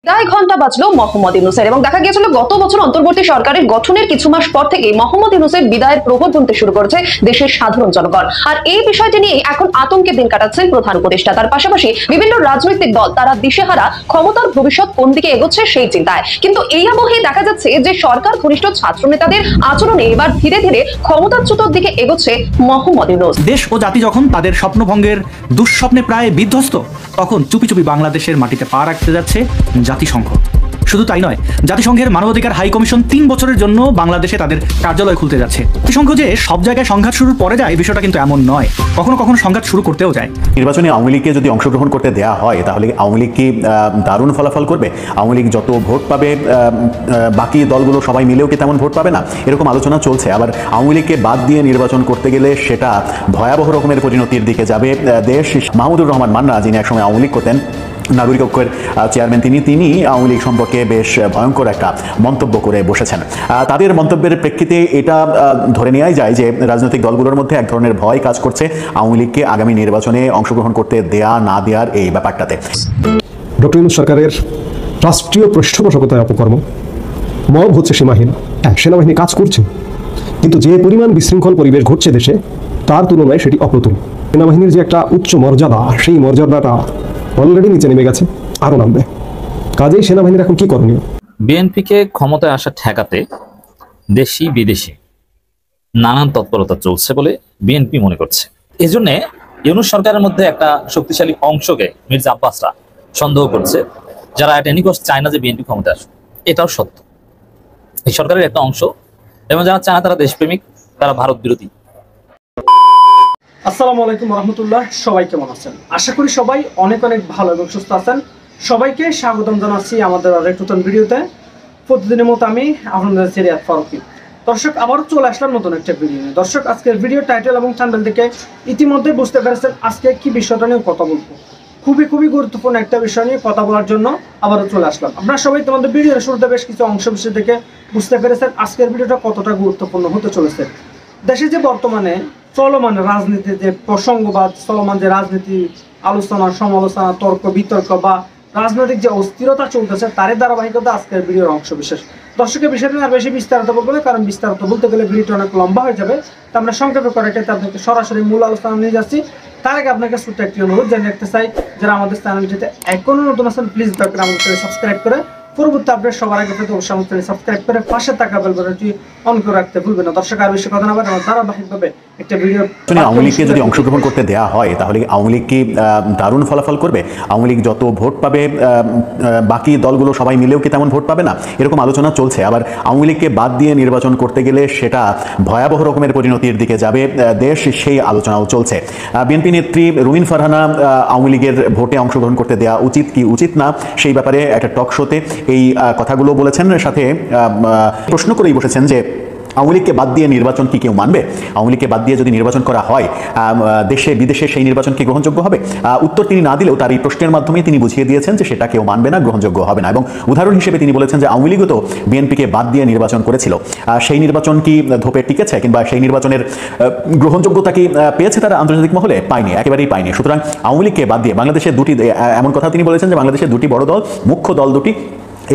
প্রায় ঘন্টা বাজলো মোহাম্মদ ইউনূসের এবং দেখা গিয়েছিল গত বছর অন্তর্বর্তী সরকারের গঠনের কিছু মাস পর থেকে মোহাম্মদ ইউনূসের বিদায়ের প্রহর গুনতে শুরু করেছে দেশের সাধারণ জনগণ। আর এই বিষয়টি নিয়ে এখন আতঙ্কে দিন কাটাচ্ছেন প্রধান উপদেষ্টা। তার পাশাপাশি বিভিন্ন রাজনৈতিক দল তারা দিশেহারা, ক্ষমতার ভবিষ্যৎ কোন দিকে এগোচ্ছে সেই চিন্তায়। কিন্তু এই আবহে দেখা যাচ্ছে যে সরকার ঘনিষ্ঠ ছাত্র নেতাদের আচরণে এবার ধীরে ধীরে ক্ষমতাচ্যুতর দিকে এগোচ্ছে মোহাম্মদ ইউনূস। দেশ ও জাতি যখন তাদের স্বপ্নভঙ্গের দুঃস্বপ্নে প্রায় বিধ্বস্ত, তখন চুপি চুপি বাংলাদেশের মাটিতে পা রাখতে যাচ্ছে জাতিসংঘ। শুধু তাই নয়, জাতিসংঘের মানবাধিকার হাই কমিশন 3 বছরের জন্য বাংলাদেশে তাদের কার্যালয় খুলতে যাচ্ছে। জাতিসংঘ যে সব জায়গায় সংঘাত শুরুর পরে যায়, বিষয়টা কিন্তু এমন নয়, কখনো কখনো সংঘাত শুরু করতেও যায়। নির্বাচনে আওয়ামী লীগকে যদি অংশগ্রহণ করতে দেওয়া হয়, তাহলে আওয়ামী লীগ কি দারুণ ফলাফল করবে? আওয়ামী লীগ যত ভোট পাবে, বাকি দলগুলো সবাই মিলেও কি তেমন ভোট পাবে না? এরকম আলোচনা চলছে। আবার আওয়ামী লীগকে বাদ দিয়ে নির্বাচন করতে গেলে সেটা ভয়াবহ রকমের পরিণতির দিকে যাবে দেশ। মাহমুদুর রহমান মান্না, যিনি একসময় আওয়ামী লীগ করতেন, নাগরিক ঐক্যের চেয়ারম্যান, তিনি আওয়ামী লীগ সম্পর্কে বেশ ভয়ঙ্কর একটা মন্তব্য করে বসেছেন। তাদের মন্তব্যের প্রেক্ষিতে এটা ধরে নেওয়াই যায় যে রাজনৈতিক দলগুলোর মধ্যে এক ধরনের ভয় কাজ করছে আওয়ামী লীগকে আগামী নির্বাচনে অংশগ্রহণ করতে দেয়া না দেওয়ার এই ব্যাপারটাতে। ডক্টর ইউনূস সরকারের রাষ্ট্রীয় পৃষ্ঠপোষকতায় অপকর্ম, মব হচ্ছে সীমাহীন। সেনাবাহিনী কাজ করছে, কিন্তু যে পরিমাণ বিশৃঙ্খল পরিবেশ ঘটছে দেশে, তার তুলনায় সেটি অপ্রতুল। সেনাবাহিনীর যে একটা উচ্চ মর্যাদা, সেই মর্যাদাটা অলরেডি নিচে নেমে গেছে, আরো নামবে। কাজেই সেনাবাহিনীর এখন কি করণীয়? বিএনপিকে ক্ষমতায় আসা ঠেকাতে দেশি বিদেশি নানান তৎপরতা চলছে বলে বিএনপি মনে করছে। এই জন্য ইউনূস সরকারের মধ্যে একটা শক্তিশালী অংশকে মির্জা আব্বাসরা সন্দেহ করছে, যারা এট এনি কস্ট চায় না যে বিএনপি ক্ষমতায় আসুক। এটাও সত্য, এই সরকারের একটা অংশ, এবং যারা চায় না তারা দেশপ্রেমিক, তারা ভারত বিরোধী। আসসালামু আলাইকুম রহমতুল্লাহ। সবাই কেমন আছেন? আশা করি সবাই অনেক অনেক ভালো এবং সুস্থ আছেন। সবাইকে স্বাগতম জানাচ্ছি আমাদের আরেক নতুন ভিডিওতে। প্রতিদিনের মতো আমি আপনাদের সিরিয়াত ফারুকি। দর্শক, আবার চলে আসলাম নতুন একটা ভিডিও নিয়ে। দর্শক, আজকের ভিডিও টাইটেল এবং চ্যানেল থেকে ইতিমধ্যে বুঝতে পেরেছেন আজকে কি বিষয়টা নিয়ে কথা বলবো। খুবই গুরুত্বপূর্ণ একটা বিষয় নিয়ে কথা বলার জন্য আবারও চলে আসলাম। আপনারা সবাই তোমাদের ভিডিওর শুরুতে বেশ কিছু অংশ বিশেষ দেখে বুঝতে পেরেছেন আজকের ভিডিওটা কতটা গুরুত্বপূর্ণ হতে চলেছে। দেশে যে বর্তমানে চলমান রাজনীতি, যে প্রসঙ্গ বা চলমান যে রাজনীতি আলোচনা, সমালোচনা, তর্ক বিতর্ক বা রাজনৈতিক যে অস্থিরতা চলতেছে, তারই ধারাবাহিকতা আজকের ভিডিওর অংশ বিশেষ। দর্শকের বিষয়টা আর বেশি বিস্তারিত বলবো না, কারণ বিস্তারিত বলতে গেলে ভিডিওটা অনেক লম্বা হয়ে যাবে। তা আমরা সংক্ষেপে করে আপনাকে সরাসরি মূল আলোচনা নিয়ে যাচ্ছি। তার আগে আপনাকে ছোট্ট একটি অনুরোধ জানিয়ে রাখতে চাই, যারা আমাদের চ্যানেলটিতে এখনো নতুন আছেন, প্লিজ দয়া করে আমাদের চ্যানেল সাবস্ক্রাইব করে পরবর্তী আপডেট সবার আগে পেতে অবশ্যই আমাদের চ্যানেল সাবস্ক্রাইব করে পাশে থাকা বেল বাটনটি অন করে রাখতে ভুলবেন না। দর্শক, আর বেশি কথা না বলে আমরা ধারাবাহিকভাবে একটা ভিডিও। আওয়ামী লীগকে যদি অংশগ্রহণ করতে দেওয়া হয়, তাহলে আওয়ামী লীগ কি দারুণ ফলাফল করবে? আওয়ামী লীগ যত ভোট পাবে, বাকি দলগুলো সবাই মিলেও কি তেমন ভোট পাবে না? এরকম আলোচনা চলছে। আবার আওয়ামী লীগকে বাদ দিয়ে নির্বাচন করতে গেলে সেটা ভয়াবহ রকমের পরিণতির দিকে যাবে দেশ, সেই আলোচনাও চলছে। বিএনপি নেত্রী রুমিন ফারহানা আওয়ামী লীগের ভোটে অংশগ্রহণ করতে দেওয়া উচিত কি উচিত না, সেই ব্যাপারে একটা টক শোতে এই কথাগুলো বলেছেন। সাথে প্রশ্ন করেই বসেছেন যে আওয়ামী লীগকে বাদ দিয়ে নির্বাচন কি কেউ মানবে? আওয়ামী লীগকে বাদ দিয়ে যদি নির্বাচন করা হয়, দেশে বিদেশে সেই নির্বাচন কি গ্রহণযোগ্য হবে? উত্তর তিনি না দিলেও তার এই প্রশ্নের মাধ্যমে তিনি বুঝিয়ে দিয়েছেন যে সেটা কেউ মানবে না, গ্রহণযোগ্য হবে না। এবং উদাহরণ হিসেবে তিনি বলেছেন যে আওয়ামী লীগও তো বিএনপিকে বাদ দিয়ে নির্বাচন করেছিল, সেই নির্বাচন কি ধোপে টিকেছে, কিংবা সেই নির্বাচনের গ্রহণযোগ্যতা কি পেয়েছে তারা আন্তর্জাতিক মহলে? পায়নি, একেবারেই পায়নি। সুতরাং আওয়ামী লীগকে বাদ দিয়ে বাংলাদেশের দুটি, এমন কথা তিনি বলেছেন যে বাংলাদেশের দুটি বড় দল, মুখ্য দল দুটি,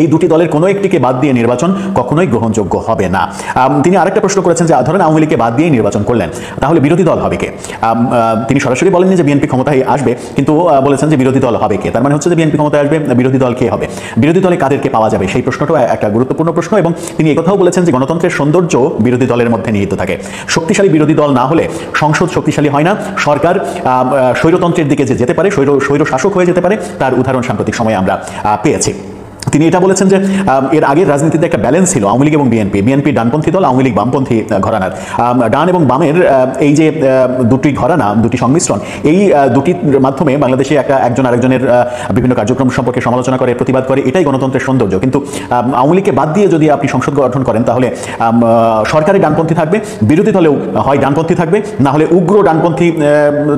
এই দুটি দলের কোনো একটিকে বাদ দিয়ে নির্বাচন কখনোই গ্রহণযোগ্য হবে না। তিনি আরেকটা প্রশ্ন করেছেন যে ধরেন আওয়ামী লীগকে বাদ দিয়ে নির্বাচন করলেন, তাহলে বিরোধী দল হবে কে? তিনি সরাসরি বলেননি যে বিএনপি ক্ষমতায় আসবে, কিন্তু বলেছেন যে বিরোধী দল হবে কে। তার মানে হচ্ছে যে বিএনপি ক্ষমতায় আসবে, বিরোধী দল কে হবে? বিরোধী দলে কাদেরকে পাওয়া যাবে, সেই প্রশ্নটাও একটা গুরুত্বপূর্ণ প্রশ্ন। এবং তিনি একথাও বলেছেন যে গণতন্ত্রের সৌন্দর্য বিরোধী দলের মধ্যে নিহিত থাকে। শক্তিশালী বিরোধী দল না হলে সংসদ শক্তিশালী হয় না, সরকার স্বৈরতন্ত্রের দিকে যে যেতে পারে, স্বৈর শাসক হয়ে যেতে পারে, তার উদাহরণ সাম্প্রতিক সময়ে আমরা পেয়েছি। তিনি এটা বলেছেন যে এর আগের রাজনীতিতে একটা ব্যালেন্স ছিল আওয়ামী লীগ এবং বিএনপি ডানপন্থী দল, আওয়ামী লীগ বামপন্থী ঘরানার। ডান এবং বামের এই যে দুটি ঘরানা, দুটি সংমিশ্রণ, এই দুটির মাধ্যমে বাংলাদেশে একজন আরেকজনের বিভিন্ন কার্যক্রম সম্পর্কে সমালোচনা করে, প্রতিবাদ করে, এটাই গণতন্ত্রের সৌন্দর্য। কিন্তু আওয়ামী লীগকে বাদ দিয়ে যদি আপনি সংসদ গঠন করেন, তাহলে সরকারে ডানপন্থী থাকবে, বিরোধী দলেও হয় ডানপন্থী থাকবে, না হলে উগ্র ডানপন্থী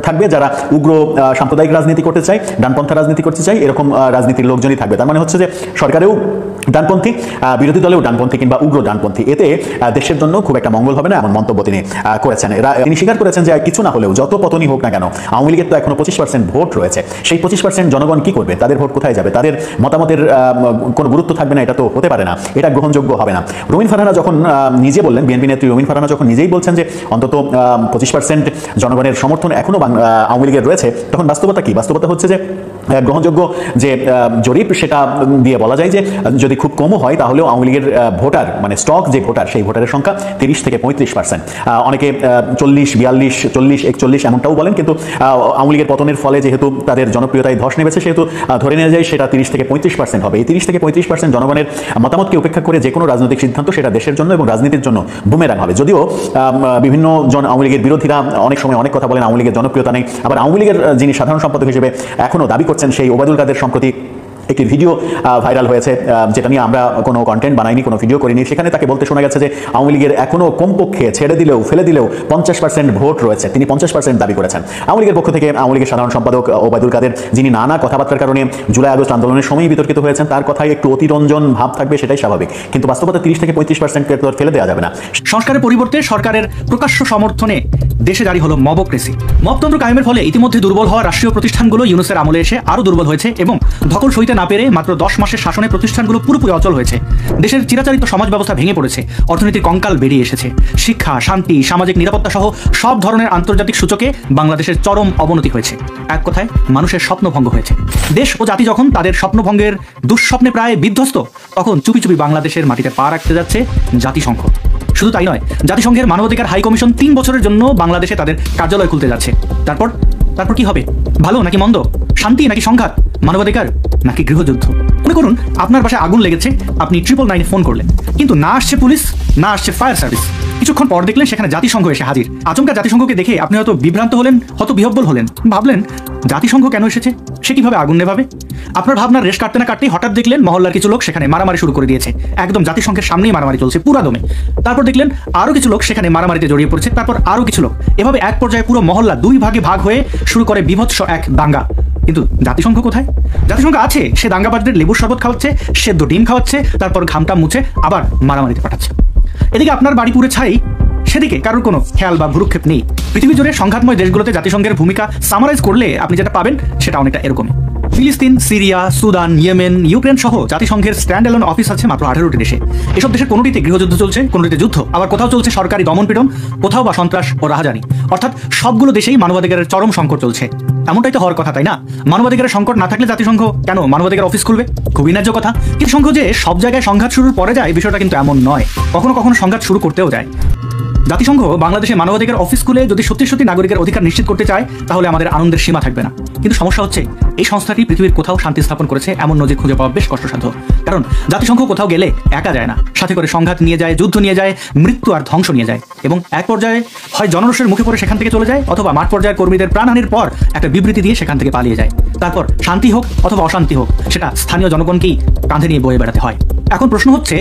থাকবে, যারা উগ্র সাম্প্রদায়িক রাজনীতি করতে চায়, ডানপন্থা রাজনীতি করতে চায়, এরকম রাজনীতির লোকজনই থাকবে। তার মানে হচ্ছে যে সরকারেও ডানপন্থী, বিরোধী দলেও ডানপন্থী কিংবা উগ্র ডানপন্থী, এতে দেশের জন্য খুব একটা মঙ্গল হবে না এমন মন্তব্য তিনি করেছেন। তিনি স্বীকার করেছেন যে কিছু না হলেও যত পতনই হোক না কেন আওয়ামী লীগের তো এখনো 25% ভোট রয়েছে। সেই 25% জনগণ কি করবে? তাদের ভোট কোথায় যাবে? তাদের মতামতের কোনো গুরুত্ব থাকবে না? এটা তো হতে পারে না, এটা গ্রহণযোগ্য হবে না। রুমিন ফারহানা যখন নিজে বললেন, বিএনপি নেত্রী রুমিন ফারহানা যখন নিজেই বলছেন যে অন্তত 25% জনগণের সমর্থন এখনো আওয়ামী লীগের রয়েছে, তখন বাস্তবতা কি? বাস্তবতা হচ্ছে যে গ্রহণযোগ্য যে জরিপ সেটা দিয়ে বলা যায় যে যদি খুব কমও হয় তাহলেও আওয়ামী লীগের ভোটার মানে স্টক যে ভোটার সেই ভোটারের সংখ্যা 30 থেকে 35%। অনেকে 40, 42, 40, 41 এমনটাও বলেন, কিন্তু আওয়ামী লীগের পতনের ফলে যেহেতু তাদের জনপ্রিয়তায় ধস নেমেছে সেহেতু ধরে নেওয়া যায় সেটা 30 থেকে 35% হবে। এই 30 থেকে 35% জনগণের মতামতকে উপেক্ষা করে যে কোনো রাজনৈতিক সিদ্ধান্ত সেটা দেশের জন্য এবং রাজনীতির জন্য বুমেরাং হবে। যদিও বিভিন্ন আওয়ামী লীগের বিরোধীরা অনেক সময় অনেক কথা বলেন, আওয়ামী লীগের জনপ্রিয়তা নেই। আবার আওয়ামী লীগের যিনি সাধারণ সম্পাদক হিসেবে এখনো দাবি করছেন সেই ওবায়দুল কাদের সম্প্রতি একটি ভিডিও ভাইরাল হয়েছে, যেটা নিয়ে আমরা কোনো কন্টেন্ট বানাইনি, কোনো ভিডিও করিনি। সেখানে তাকে বলতে শোনা গেছে যে আওয়ামী লীগের এখনো কমপক্ষে ছেড়ে দিলেও ফেলে দিলেও 50% ভোট রয়েছে। তিনি 50% দাবি করেছেন। আওয়ামী লীগের পক্ষ থেকে আওয়ামী লীগের সাধারণ সম্পাদক ওবায়দুল কাদের, যিনি নানা কথাবার্তার কারণে জুলাই আগস্ট আন্দোলনের সময়ই বিতর্কিত হয়েছেন, তার কথায় একটু অতিরঞ্জন ভাব থাকবে, সেটাই স্বাভাবিক। কিন্তু বাস্তবতা 30 থেকে 35% ফেলে দেওয়া যাবে না। সংস্কারের পরিবর্তে সরকারের প্রকাশ্য সমর্থনে দেশে জারি হলো মবক্রেসি। মবতন্ত্র কায়েমের ফলে ইতিমধ্যে দুর্বল হওয়া রাষ্ট্রীয় প্রতিষ্ঠানগুলো ইউনূসের আমলে এসে আরো দুর্বল হয়েছে এবং ধকল সইতে না পেরে মাত্র 10 মাসের শাসনে প্রতিষ্ঠানগুলো পুরোপুরি অচল হয়েছে। দেশের চিরাচরিত সমাজ ব্যবস্থা ভেঙে পড়েছে, অর্থনীতির কঙ্কাল বেরিয়ে এসেছে। শিক্ষা, শান্তি, সামাজিক নিরাপত্তা সহ সব ধরনের আন্তর্জাতিক সূচকে বাংলাদেশের চরম অবনতি হয়েছে। এক কথায় মানুষের স্বপ্নভঙ্গ হয়েছে। দেশ ও জাতি যখন তাদের স্বপ্নভঙ্গের দুঃস্বপ্নে প্রায় বিধ্বস্ত, তখন চুপি চুপি বাংলাদেশের মাটিতে পা রাখতে যাচ্ছে জাতিসংঘ। শুধু তাই নয়, জাতিসংঘের মানবাধিকার হাই কমিশন 3 বছরের জন্য বাংলাদেশে তাদের কার্যালয় খুলতে যাচ্ছে। তারপর কি হবে? ভালো নাকি মন্দ? শান্তি নাকি সংঘাত? মানবাধিকার নাকি গৃহযুদ্ধ? মনে করুন আপনার বাসায় আগুন লেগেছে, আপনি 999 ফোন করলেন, কিন্তু না আসছে পুলিশ, না আসছে ফায়ার সার্ভিস। কিছুক্ষণ পর দেখলেন সেখানে জাতিসংঘ এসে হাজির। আচমকা জাতিসংঘকে দেখে আপনি হয়তো বিভ্রান্ত হলেন, হয়তো বিহব্বল হলেন, ভাবলেন জাতিসংঘ কেন এসেছে, সে কিভাবে আগুন নেভাবে? আপনার ভাবনার রেশ কাটতে না কাটতেই হঠাৎ দেখলেন মহল্লার কিছু লোক সেখানে মারামারি শুরু করে দিয়েছে। একদম জাতিসংঘের সামনেই মারামারি চলছে পুরা দমে। তারপর দেখলেন আরো কিছু লোক সেখানে মারামারিতে জড়িয়ে পড়েছে, তারপর আরো কিছু লোক। এভাবে এক পর্যায়ে পুরো মহল্লা 2 ভাগে ভাগ হয়ে শুরু করে বিভৎস এক দাঙ্গা। কিন্তু জাতিসংঘ কোথায়? জাতিসংঘ আছে, সে দাঙ্গাবাজদের লেবুর শরবত খাওয়াচ্ছে, সেদ্ধ ডিম খাওয়াচ্ছে, তারপর ঘামটা মুছে আবার মারামারিতে পাঠাচ্ছে। এদিকে আপনার বাড়ি পুড়ে ছাই, সেদিকে কারোর কোনো খেয়াল বা ভ্রুক্ষেপ নেই। পৃথিবী জুড়ে সংঘাতময় দেশগুলোতে জাতিসংঘের ভূমিকা সামারাইজ করলে আপনি যেটা পাবেন সেটা অনেকটা এরকমই। ফিলিস্তিন, সিরিয়া, সুদান, ইয়েমেন, ইউক্রেন সহ জাতিসংঘের স্ট্যান্ড অ্যালোন অফিস আছে মাত্র 18টি দেশে। এসব দেশের কোনোটিতে গৃহযুদ্ধ চলছে, কোনোটিতে যুদ্ধ, আবার কোথাও চলছে সরকারি দমনপীড়ন, কোথাও বা সন্ত্রাস ও রাহাজানি। অর্থাৎ সবগুলো দেশেই মানবাধিকারের চরম সংকট চলছে। এমনটাই তো হওয়ার কথা, তাই না? মানবাধিকারের সংকট না থাকলে জাতিসংঘ কেন মানবাধিকার অফিস খুলবে? খুবই ন্যায্য কথা। কিন্তু সংঘ যে সব জায়গায় সংঘাত শুরুর পরে যায়, বিষয়টা কিন্তু এমন নয়। কখনো কখনো সংঘাত শুরু করতেও যায়। জাতিসংঘ বাংলাদেশে মানবাধিকার অফিস খুলে যদি সত্যি সত্যি নাগরিকের অধিকার নিশ্চিত করতে চায়, তাহলে আমাদের আনন্দের সীমা থাকবে না। কিন্তু সমস্যা হচ্ছে এই সংস্থাটি পৃথিবীর কোথাও শান্তি স্থাপন করেছে এমন নজির খুঁজে পাওয়া বেশ কষ্টসাধ্য। কারণ জাতিসংঘ কোথাও গেলে একা যায় না, সাথে করে সংঘাত নিয়ে যায়, যুদ্ধ নিয়ে যায়, মৃত্যু আর ধ্বংস নিয়ে যায়, এবং এক পর্যায়ে হয় জনরোষের মুখে পড়ে সেখান থেকে চলে যায়, অথবা মাঠ পর্যায়ের কর্মীদের প্রাণহানির পর একটা বিবৃতি দিয়ে সেখান থেকে পালিয়ে যায়। তারপর শান্তি হোক অথবা অশান্তি হোক, সেটা স্থানীয় জনগণকেই কাঁধে নিয়ে বয়ে বেড়াতে হয়। এখন প্রশ্ন হচ্ছে,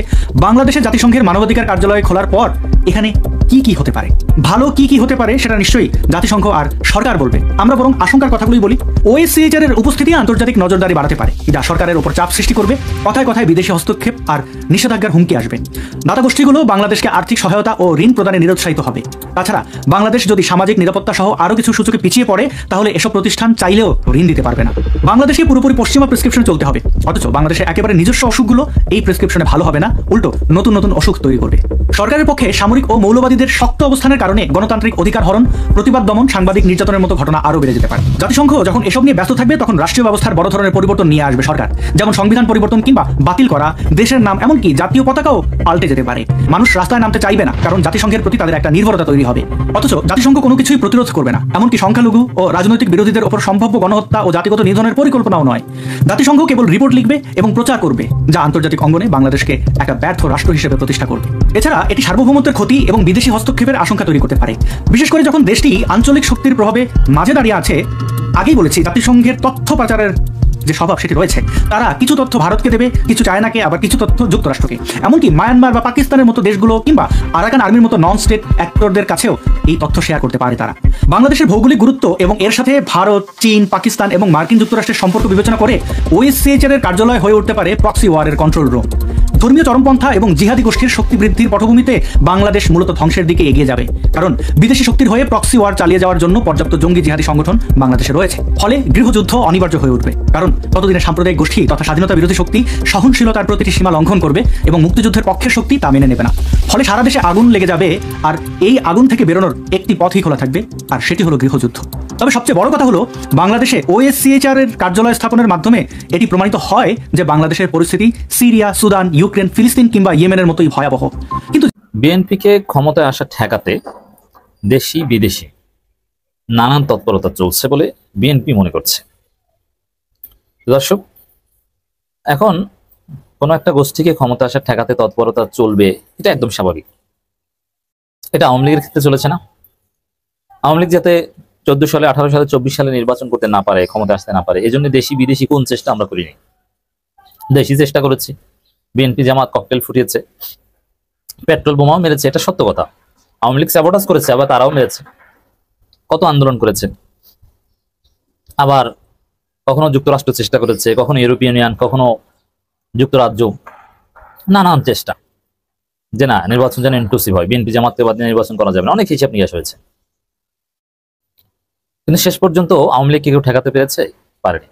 বাংলাদেশে জাতিসংঘের মানবাধিকার কার্যালয় খোলার পর এখানে কি হতে পারে, ভালো কি হতে পারে সেটা নিশ্চয়ই জাতিসংঘ আর সরকার বলবে। আমরা বরং আশঙ্কার কথাগুলোই বলি। OSCHR এর উপস্থিতি আন্তর্জাতিক নজরদারি বাড়াতে পারে, যা সরকারের উপর চাপ সৃষ্টি করবে। কথায় কথায় বিদেশি হস্তক্ষেপ আর নিষেধাজ্ঞার হুমকি আসবে। দাতা গোষ্ঠীগুলো বাংলাদেশকে আর্থিক সহায়তা ও ঋণ প্রদানে নিরুৎসাহিত হবে। তাছাড়া বাংলাদেশ যদি সামাজিক নিরাপত্তা সহ আরো কিছু সূচকে পিছিয়ে পড়ে, তাহলে এসব প্রতিষ্ঠান চাইলেও ঋণ দিতে পারবে না। বাংলাদেশে পুরোপুরি পশ্চিমা প্রেসক্রিপশন চলতে হবে, অথচ বাংলাদেশে একেবারে নিজস্ব অসুখগুলো এই প্রেসক্রিপশনে ভালো হবে না, উল্টো নতুন নতুন অসুখ তৈরি করবে। সরকারের পক্ষে সামরিক ও মৌলবাদীদের শক্ত অবস্থানের কারণে গণতান্ত্রিক অধিকার হরণ, প্রতিবাদ দমন, সাংবাদিক নির্যাতনের মতো ঘটনা আরো বেড়ে যেতে পারে। জাতিসংঘ যখন এসব নিয়ে ব্যস্ত থাকবে, তখন রাষ্ট্রীয় ব্যবস্থার বড় ধরনের পরিবর্তন নিয়ে আসবে সরকার। যেমন সংবিধান পরিবর্তন কিংবা বাতিল করা, দেশের নাম, এমনকি জাতীয় পতাকাও পাল্টে যেতে পারে। মানুষ রাস্তায় নামতে চাইবে না, কারণ জাতিসংঘের প্রতি তাদের একটা নির্ভরতা তৈরি হবে। অথচ জাতিসংঘ কোনো কিছুই প্রতিরোধ করবে না, এমনকি সংখ্যালঘু ও রাজনৈতিক বিরোধীদের উপর সম্ভাব্য গণহত্যা ও জাতিগত নিধনের পরিকল্পনাও নয়। জাতিসংঘ কেবল রিপোর্ট লিখবে এবং প্রচার করবে, যা আন্তর্জাতিক অঙ্গনে বাংলাদেশকে একটা ব্যর্থ রাষ্ট্র হিসেবে প্রতিষ্ঠা করবে। এছাড়া এটি সার্বভৌমত্বের ক্ষতি এবং বিদেশি হস্তক্ষেপের আশঙ্কা তৈরি করতে পারে, বিশেষ করে যখন দেশটি আঞ্চলিক শক্তির প্রভাবে মাঝে দাঁড়িয়ে আছে। আগেই বলেছি, জাতিসংঘের তথ্য পাচারের যে স্বভাব সেটি রয়েছে, তারা কিছু তথ্য ভারতকে দেবে, কিছু চায়নাকে, আবার কিছু তথ্য যুক্তরাষ্ট্রকে। এমনকি মায়ানমার বা পাকিস্তানের মতো দেশগুলো কিংবা আরাকান আর্মির মতো নন স্টেট অ্যাক্টরদের কাছেও এই তথ্য শেয়ার করতে পারে তারা। বাংলাদেশের ভৌগোলিক গুরুত্ব এবং এর সাথে ভারত, চীন, পাকিস্তান এবং মার্কিন যুক্তরাষ্ট্রের সম্পর্ক বিবেচনা করে OSCHR এর কার্যালয় হয়ে উঠতে পারে প্রক্সি ওয়ারের কন্ট্রোল রুম। ধর্মীয় চরমপন্থা এবং জিহাদি গোষ্ঠীর শক্তি বৃদ্ধির পটভূমিতে বাংলাদেশ মূলত ধ্বংসের দিকে এগিয়ে যাবে, কারণ বিদেশি শক্তির হয়ে প্রক্সি ওয়ার চালিয়ে যাওয়ার জন্য পর্যাপ্ত জঙ্গি জিহাদি সংগঠন বাংলাদেশে রয়েছে। ফলে গৃহযুদ্ধ অনিবার্য হয়ে উঠবে, কারণ ততদিনে সাম্প্রদায়িক গোষ্ঠী তথা স্বাধীনতা বিরোধী শক্তি সহনশীলতার প্রতিটি সীমা লঙ্ঘন করবে এবং মুক্তিযুদ্ধের পক্ষের শক্তি তা মেনে নেবে না। ফলে সারা দেশে আগুন লেগে যাবে, আর এই আগুন থেকে বেরোনোর একটি পথই খোলা থাকবে, আর সেটি হলো গৃহযুদ্ধ। তবে সবচেয়ে বড় কথা হলো, বাংলাদেশে OSCHR এর কার্যালয় স্থাপনের মাধ্যমে এটি প্রমাণিত হয় যে বাংলাদেশের পরিস্থিতি সিরিয়া, সুদান, ইউক্রেন, ফিলিস্তিন কিংবা ইয়েমেনের মতোই ভয়াবহ। কিন্তু বিএনপিকে ক্ষমতায় আসা ঠেকাতে দেশি বিদেশি নানান তৎপরতা চলছে বলে বিএনপি মনে করছে। দর্শক, এখন কোনো একটা গোষ্ঠীকে ক্ষমতা আসা ঠেকাতে তৎপরতা চলবে, এটা একদম স্বাভাবিক। এটা আওয়ামী লীগের ক্ষেত্রে চলেছে না? আওয়ামী লীগ যাতে 14 সালে, 18 সালে, 24 সালে নির্বাচন করতে না পারে, ক্ষমতা আসতে না পারে, এই জন্য দেশি বিদেশি কোন চেষ্টা আমরা করিনি? দেশি চেষ্টা করেছি। বিএনপি জামাত ককটেল ফুটিয়েছে, পেট্রোল বোমাও মেরেছে, এটা সত্য কথা। আওয়ামী লীগ স্যাবোটাজ করেছে, আবার তারাও মেরেছে, কত আন্দোলন করেছে। আবার কখনো যুক্তরাষ্ট্র চেষ্টা করেছে, কখনো ইউরোপিয়ান ইউনিয়ন, কখনো যুক্তরাজ্য, নানান চেষ্টা যে না, নির্বাচন যেন ইনক্লুসিভ হয়, বিএনপি জামাতকে বাদ দিয়ে নির্বাচন করা যাবে না, অনেক হিসাব নিকাশ হয়েছে। কিন্তু শেষ পর্যন্ত আওয়ামী লীগকে কেউ ঠেকাতে পেরেছে? পারেনি।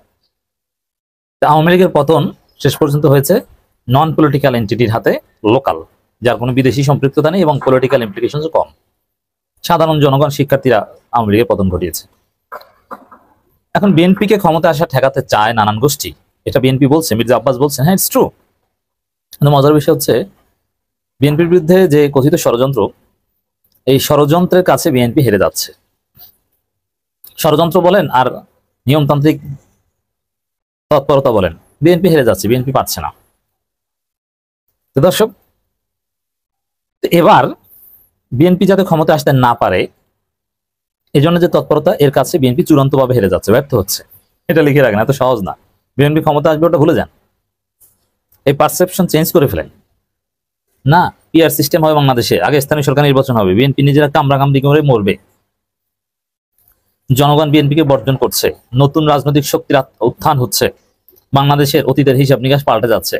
আওয়ামী লীগের পতন শেষ পর্যন্ত হয়েছে নন পলিটিক্যাল এন্টিটির হাতে, লোকাল, যার কোনো বিদেশি সম্পৃক্ততা নেই এবং পলিটিক্যাল ইমপ্লিকেশন কম। সাধারণ জনগণ, শিক্ষার্থীরা আওয়ামী লীগের পতন ঘটিয়েছে। এখন বিএনপিকে ক্ষমতা আসা ঠেকাতে চায় নানান গোষ্ঠী, এটা বিএনপি বলছে, মির্জা আব্বাস বলছেন, হ্যাঁ, ইটস ট্রু। কিন্তু মজার বিষয় হচ্ছে, বিএনপির বিরুদ্ধে যে কথিত ষড়যন্ত্র, এই ষড়যন্ত্রের কাছে বিএনপি হেরে যাচ্ছে। ষড়যন্ত্র বলেন আর নিয়মতান্ত্রিক তৎপরতা বলেন, বিএনপি হেরে যাচ্ছে, বিএনপি পাচ্ছে না। তো দর্শক, এবার বিএনপি যাতে ক্ষমতা আসতে না পারে, এই জন্য যে তৎপরতা, এর কাছে বিএনপি চূড়ান্তভাবে হেরে যাচ্ছে, ব্যর্থ হচ্ছে। এটা লিখে রাখেন, এত সহজ না। বিএনপি ক্ষমতা আসবে ওটা ভুলে যান, এই পারসেপশন চেঞ্জ করে ফেলেন। না, পিআর সিস্টেম হবে বাংলাদেশে, আগে স্থানীয় সরকার নির্বাচন হবে, বিএনপি নিজেরা কামড়াকামড়ি করে মরবে। জনগণ বিএনপিকে বর্জন করছে, নতুন রাজনৈতিক শক্তির উত্থান হচ্ছে, বাংলাদেশের অতীতের হিসাব নিকাশ পাল্টে যাচ্ছে।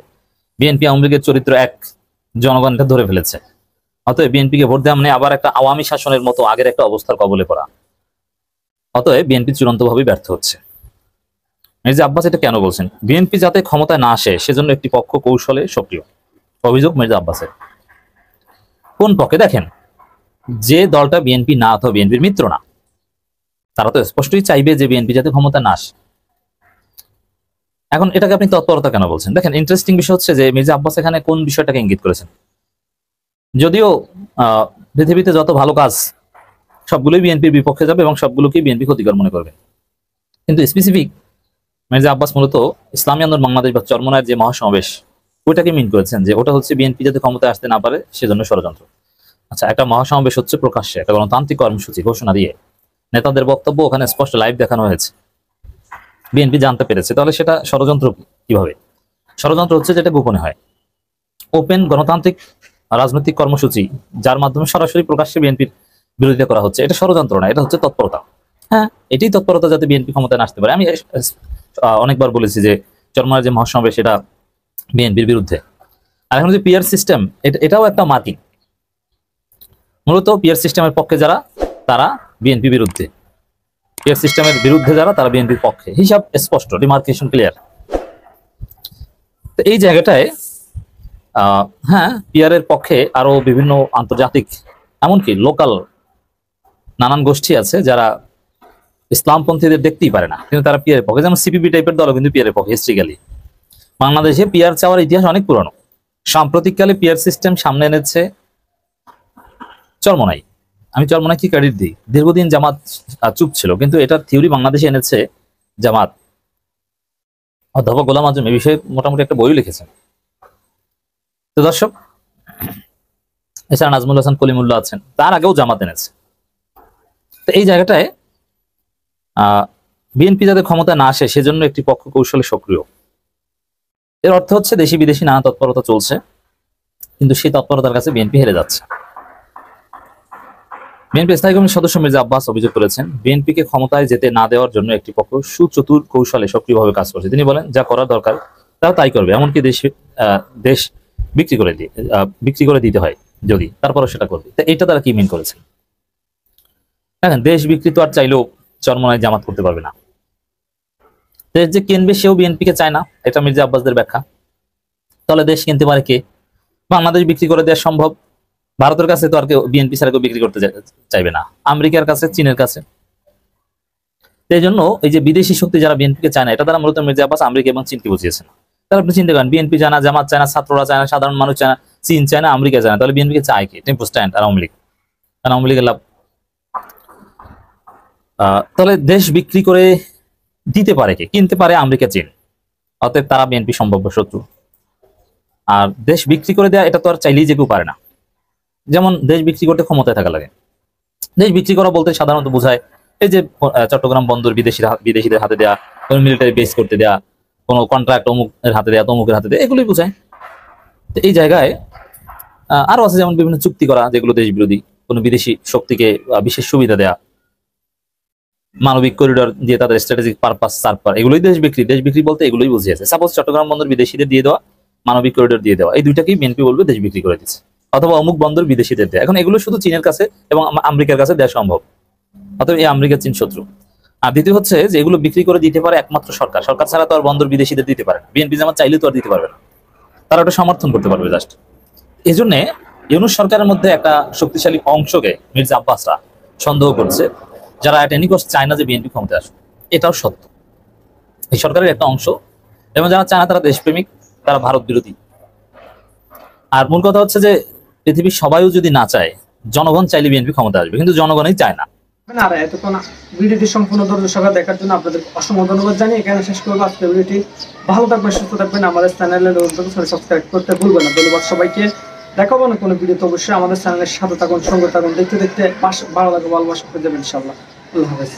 বিএনপি আওয়ামী লীগের চরিত্র এক, জনগণ এটা ধরে ফেলেছে। অতএব বিএনপিকে ভোট দেওয়া মানে আবার একটা আওয়ামী শাসনের মতো আগের একটা অবস্থার কবলে পড়া। অতএব বিএনপি চূড়ান্তভাবে ব্যর্থ হচ্ছে। মির্জা আব্বাস এটা কেন বলছেন? বিএনপি যাতে ক্ষমতায় না আসে সেজন্য একটি পক্ষ কৌশলে সক্রিয়, অভিযোগ মির্জা আব্বাসের। কোন পক্ষে? দেখেন, যে দলটা বিএনপি না অথবা বিএনপির মিত্র না, তারা তো স্পষ্টই চাইবে যে বিএনপি যাতে ক্ষমতা না আসে। এখন এটাকে আপনি তৎপরতা কেন বলছেন? দেখেন, ইন্টারেস্টিং বিষয় হচ্ছে যে মির্জা আব্বাস এখানে কোন বিষয়টাকে ইঙ্গিত করেছেন। যদিও পৃথিবীতে যত ভালো কাজ সবগুলোই বিএনপির বিপক্ষে যাবে এবং সবগুলোকেই বিএনপি ক্ষতিকর মনে করবে, কিন্তু স্পেসিফিক মির্জা আব্বাস মূলত ইসলামী আন্দোলন বাংলাদেশ বা চরমনায়ের যে মহাসমাবেশ, ওইটাকে মিন করেছেন যে ওটা হচ্ছে বিএনপি যাতে ক্ষমতায় আসতে না পারে সেজন্য ষড়যন্ত্র। আচ্ছা, একটা মহাসমাবেশ হচ্ছে প্রকাশ্যে, একটা গণতান্ত্রিক কর্মসূচি ঘোষণা দিয়ে নেতাদের বক্তব্য ওখানে স্পষ্ট লাইভ দেখানো হয়েছে, বিএনপি জানতে পেরেছে, তাহলে সেটা ষড়যন্ত্র কিভাবে? ষড়যন্ত্র হচ্ছে যেটা গোপনে হয়। ওপেন গণতান্ত্রিক রাজনৈতিক কর্মসূচি যার মাধ্যমে সরাসরি প্রকাশ্যে বিএনপির বিরোধিতা করা হচ্ছে, এটা ষড়যন্ত্র না, এটা হচ্ছে তৎপরতা। হ্যাঁ, এটাই তৎপরতা যাতে বিএনপি ক্ষমতায় আসতে পারে। আমি অনেকবার বলেছি যে চরমনায়ের যে মহাসমাবেশ এটা বিএনপির বিরুদ্ধে। আর এখন যে পিআর সিস্টেম, এটাও একটা মার্কিং। মূলত পিআর সিস্টেমের পক্ষে যারা, তারা বিএনপি বিরুদ্ধে, পিআর সিস্টেমের বিরুদ্ধে যারা, তারা বিএনপির পক্ষে, হিসাব স্পষ্ট, ডিমার্কেশন ক্লিয়ার। তো এই জায়গাটায় হ্যাঁ, পিআর এর পক্ষে আরো বিভিন্ন আন্তর্জাতিক এমনকি লোকাল নানান গোষ্ঠী আছে যারা ইসলামপন্থীদের দেখতেই পারে না, কিন্তু তারা পিআর এর পক্ষে। যেমন সিপিবি টাইপের দলও কিন্তু পিআর এর পক্ষে। হিস্ট্রিক্যালি বাংলাদেশে পিআর চাওয়ার ইতিহাস অনেক পুরনো। সাম্প্রতিককালে পিআর সিস্টেম সামনে এনেছে চরমনাই। আমি চরমনাইকে ক্রেডিট দিই, দীর্ঘদিন জামাত চুপ ছিল, কিন্তু এটার থিওরি বাংলাদেশে এনেছে জামাত। অধ্যাপক গোলাম আজম এই বিষয়ে মোটামুটি একটা বই লিখেছেন। তো দর্শক, এছাড়া নাজমুল হাসান কলিমুল্লাহ আছেন, তার আগেও জামাত এনেছে। তো এই জায়গাটায় বিএনপি যাতে ক্ষমতা না আসে সেজন্য একটি পক্ষ কৌশলে সক্রিয়। এর অর্থ হচ্ছে দেশি বিদেশি নানা তৎপরতা চলছে, কিন্তু সেই তৎপরতার কাছে বিএনপি হেরে যাচ্ছে। বিএনপি স্থায়ী কমিটির সদস্য মির্জা আব্বাস অভিযোগ করেছেন, বিএনপিকে ক্ষমতায় যেতে না দেওয়ার জন্য একটি পক্ষ সুচতুর কৌশলে সক্রিয়ভাবে কাজ করছে। তিনি বলেন, যা করার দরকার তারা তাই করবে, এমনকি দেশ বিক্রি করে দিতে হয় যদি, তারপরও সেটা করবে। তো এটা তারা কি মিন করেছেন? দেখেন, দেশ বিক্রি তো আর চাইলেও চরমনায় জামাত করতে পারবে না। দেশ যে কিনবে সেও বিএনপিকে চায় না, এটা মির্জা আব্বাসদের ব্যাখ্যা। তাহলে দেশ কিনতে পারে কে? বাংলাদেশ বিক্রি করে দেওয়া সম্ভব। ভারতের কাছে তো আর কেউ বিএনপি ছাড়া কেউ বিক্রি করতে চাইবে না, আমেরিকার কাছে, চীনের কাছে। এই জন্য এই যে বিদেশি শক্তি যারা বিএনপিকে চায় না, এটা তারা মূলত মির্জা আব্বাস আমেরিকা এবং চীনকে বুঝিয়েছেন। তাহলে আপনি চিন্তা করেন, বিএনপি চায় না, জামাত চায় না, ছাত্ররা চায় না, সাধারণ মানুষ চায় না, চীন চায় না, আমেরিকা চায় না, তাহলে বিএনপিকে চায় কে? টেম্পো স্ট্যান্ড আর আওয়ামী লীগ। কারণ আওয়ামী লীগের লাভ। তাহলে দেশ বিক্রি করে দিতে পারে কে? কিনতে পারে আমেরিকা, চীন। অতএব তারা বিএনপি সম্ভাব্য শত্রু। আর দেশ বিক্রি করে দেয়া এটা তো আর চাইলেই যে কেউ পারে না। যেমন দেশ বিক্রি করতে ক্ষমতায় থাকা লাগে। দেশ বিক্রি করা বলতে সাধারণত বোঝায় এই যে চট্টগ্রাম বন্দর বিদেশিদের হাতে দেয়া, কোনো মিলিটারি বেস করতে দেয়া, কোনো কন্ট্রাক্ট অমুকের হাতে দেয়া, তমুকের হাতে দেয়া, এগুলোই বোঝায়। তো এই জায়গায় আরো আছে যেমন বিভিন্ন চুক্তি করা যেগুলো দেশ বিরোধী, কোনো বিদেশি শক্তিকে বিশেষ সুবিধা দেয়া, মানবিক করিডোর দিয়ে তাদের স্ট্র্যাটেজিক পারপাস সার্ভ করা, এগুলোই দেশ বিক্রি। দেশ বিক্রি বলতে এগুলোই বুঝিয়েছে। সাপোজ চট্টগ্রাম বন্দর বিদেশিদের দিয়ে দেওয়া, মানবিক করিডোর দিয়ে দেওয়া, এই দুইটাকেই বিএনপি বলবে দেশ বিক্রি করে দিচ্ছে। অথবা অমুক বন্দর বিদেশিদের দেয়। এখন এগুলো শুধু চীনের কাছে এবং আমেরিকার কাছে দেওয়া সম্ভব, অথবা এই আমেরিকা চীন শত্রু। আর দ্বিতীয় হচ্ছে যে এগুলো বিক্রি করে দিতে পারে একমাত্র সরকার। সরকার ছাড়া তো আর বন্দর বিদেশিদের দিতে পারে না। বিএনপি জামাত চাইলে তো আর দিতে পারবে না, তারা ওটা সমর্থন করতে পারবে জাস্ট। এই জন্য ইউনূস সরকারের মধ্যে একটা শক্তিশালী অংশকে মির্জা আব্বাসরা সন্দেহ করছে, যারা এট এনি কস্ট চায় না যে বিএনপি ক্ষমতায় আসুক। এটাও সত্য, এই সরকারের একটা অংশ। এবং যারা চায় না তারা দেশপ্রেমিক, তারা ভারত বিরোধী। আর মূল কথা হচ্ছে যে পৃথিবীর সবাইও যদি না চায়, জনগণ চাইলে বিএনপি ক্ষমতা আসবে, কিন্তু জনগণই চায় না। আর এতক্ষণ ভিডিওটি সম্পূর্ণ দর্শক সবাই দেখার জন্য আপনাদের অসংখ্য ধন্যবাদ জানিয়ে এখানে শেষ করবো আজকের ভিডিওটি। ভালো থাকবেন, সুস্থ থাকবেন, আমাদের চ্যানেলে সাবস্ক্রাইব করতে ভুলবেন না। ধন্যবাদ সবাইকে। দেখাবো না কোনো ভিডিওতে, অবশ্যই আমাদের চ্যানেলের সাথে থাকুন, সঙ্গে থাকুন। দেখতে দেখতে ভালো লাগবে, ভালোবাসা পেয়ে যাবেন ইনশাআল্লাহ। আল্লাহ হাফেজ।